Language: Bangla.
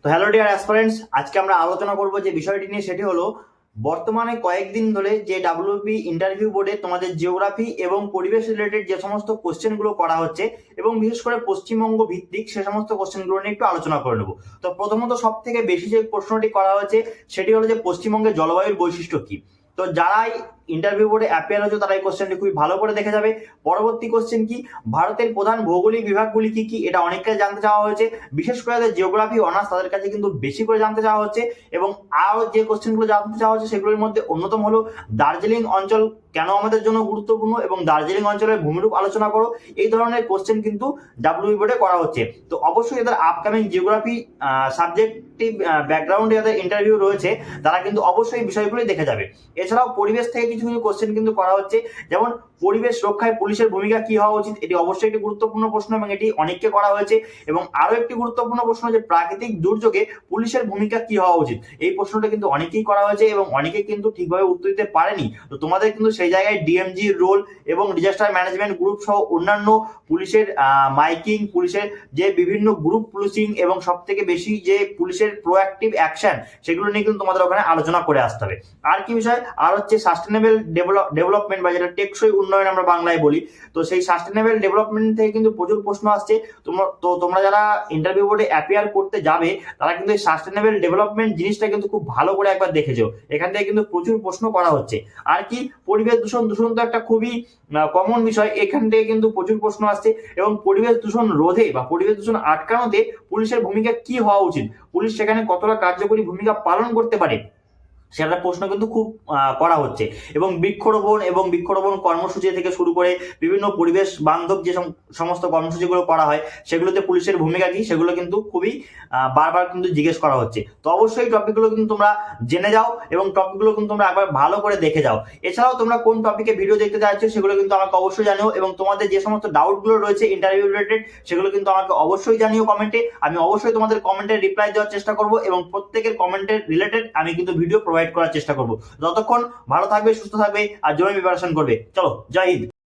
তো হ্যালো ডিয়ার অ্যাসপারেন্টস, আজকে আমরা আলোচনা করব যে বিষয়টি নিয়ে, সেটি হলো বর্তমানে কয়েকদিন ধরে যে ডাব্লিউপি ইন্টারভিউ বোর্ডে তোমাদের জিওগ্রাফি এবং পরিবেশ রিলেটেড যে সমস্ত কোশ্চেনগুলো করা হচ্ছে এবং বিশেষ করে পশ্চিমবঙ্গ ভিত্তিক সে সমস্ত কোশ্চেনগুলো নিয়ে একটু আলোচনা করে নেব। তো প্রথমত সব থেকে বেশি যে প্রশ্নটি করা হয়েছে সেটি হলো যে পশ্চিমবঙ্গের জলবায়ুর বৈশিষ্ট্য কি। তো যারাই ইন্টারভিউ বোর্ডে অ্যাপিয়ার হচ্ছে তারা এই কোশ্চেনটি খুবই ভালো করে দেখে যাবে। পরবর্তী কোশ্চেন কি, ভারতের প্রধান ভৌগোলিক বিভাগগুলি কি কি, এটা অনেকটাই জানতে চাওয়া হয়েছে। বিশেষ করে যাদের জিওগ্রাফি অনার্স তাদের কাছে কিন্তু বেশি করে জানতে চাওয়া হচ্ছে। এবং আরও যে কোশ্চেনগুলো জানতে চাওয়া হচ্ছে সেগুলোর মধ্যে অন্যতম হলো দার্জিলিং অঞ্চল কেন আমাদের জন্য গুরুত্বপূর্ণ এবং দার্জিলিং অঞ্চলের ভূমিরূপ আলোচনা করো। এই ধরনের কোশ্চেন কিন্তু ডাব্লিউবি বোর্ডে করা হচ্ছে। তো অবশ্যই এদের আপকামিং জিওগ্রাফি সাবজেক্টিভ ব্যাকগ্রাউন্ডে যাদের ইন্টারভিউ রয়েছে তারা কিন্তু অবশ্যই বিষয়গুলি দেখে যাবে। এছাড়াও পরিবেশ থেকে কিছু কিছু কোশ্চেন কিন্তু করা হচ্ছে, যেমন পরিবেশ রক্ষায় পুলিশের ভূমিকা কি হওয়া উচিত, এটি অবশ্যই একটি গুরুত্বপূর্ণ প্রশ্ন এবং এটি অনেককে করা হয়েছে। এবং আরো একটি গুরুত্বপূর্ণ প্রশ্ন যে প্রাকৃতিক দুর্যোগে পুলিশের ভূমিকা কি হওয়া উচিত, এই প্রশ্নটা কিন্তু অনেকেই করা হয়েছে এবং অনেকে কিন্তু ঠিকভাবে উত্তর দিতে পারেনি। তো তোমাদের কিন্তু সেই জায়গায় ডিএমজি রোল এবং ডিজাস্টার ম্যানেজমেন্ট গ্রুপ সহ অন্যান্য পুলিশের মাইকিং, পুলিশের যে বিভিন্ন গ্রুপ পুলিশিং এবং সব থেকে বেশি যে পুলিশের প্রোঅ্যাক্টিভ অ্যাকশন, সেগুলো নিয়ে কিন্তু তোমাদের ওখানে আলোচনা করে আসতে হবে। আর কি বিষয়, আর হচ্ছে সাস্টেনেবল ডেভেলপমেন্ট বা যেটা টেকসই উন্নয়ন আমরা বাংলায় বলি। তো সেই সাস্টেনেবল ডেভেলপমেন্ট থেকে কিন্তু প্রচুর প্রশ্ন আসছে। তোমরা যারা ইন্টারভিউ বোর্ডে অ্যাপিয়ার করতে যাবে তারা কিন্তু এই সাস্টেনেবল ডেভেলপমেন্ট জিনিসটা কিন্তু খুব ভালো করে একবার দেখেছো, এখান থেকে কিন্তু প্রচুর প্রশ্ন করা হচ্ছে। আর কি, পরিবেশ দূষণ তো একটা খুবই কমন বিষয়, এখান থেকে কিন্তু প্রচুর প্রশ্ন আসছে। এবং পরিবেশ দূষণ রোধে বা পরিবেশ দূষণ আটকানোতে পুলিশের ভূমিকা কি হওয়া উচিত, পুলিশ সেখানে কতটা কার্যকরী ভূমিকা পালন করতে পারে, সেটা প্রশ্ন কিন্তু খুব করা হচ্ছে। এবং বৃক্ষরোপণ কর্মসূচি থেকে শুরু করে বিভিন্ন পরিবেশ বান্ধব যে সমস্ত কর্মসূচিগুলো করা হয় সেগুলোতে পুলিশের ভূমিকা কি, সেগুলো কিন্তু খুবই বারবার কিন্তু জিজ্ঞেস করা হচ্ছে। তো অবশ্যই টপিকগুলো কিন্তু তোমরা জেনে যাও এবং টপিকগুলো কিন্তু তোমরা একবার ভালো করে দেখে যাও। এছাড়াও তোমরা কোন টপিকে ভিডিও দেখতে চাইছো সেগুলো কিন্তু আমাকে অবশ্যই জানিও, এবং তোমাদের যে সমস্ত ডাউটগুলো রয়েছে ইন্টারভিউ রিলেটেড সেগুলো কিন্তু আমাকে অবশ্যই জানিও কমেন্টে। আমি অবশ্যই তোমাদের কমেন্টের রিপ্লাই দেওয়ার চেষ্টা করব এবং প্রত্যেকের কমেন্টের রিলেটেড আমি কিন্তু ভিডিও প্রোভাইড করার চেষ্টা করব। যতক্ষণ ভালো থাকবে, সুস্থ থাকবে আর জমি প্রিপারেশন করবে। চলো, জয় হিন্দ।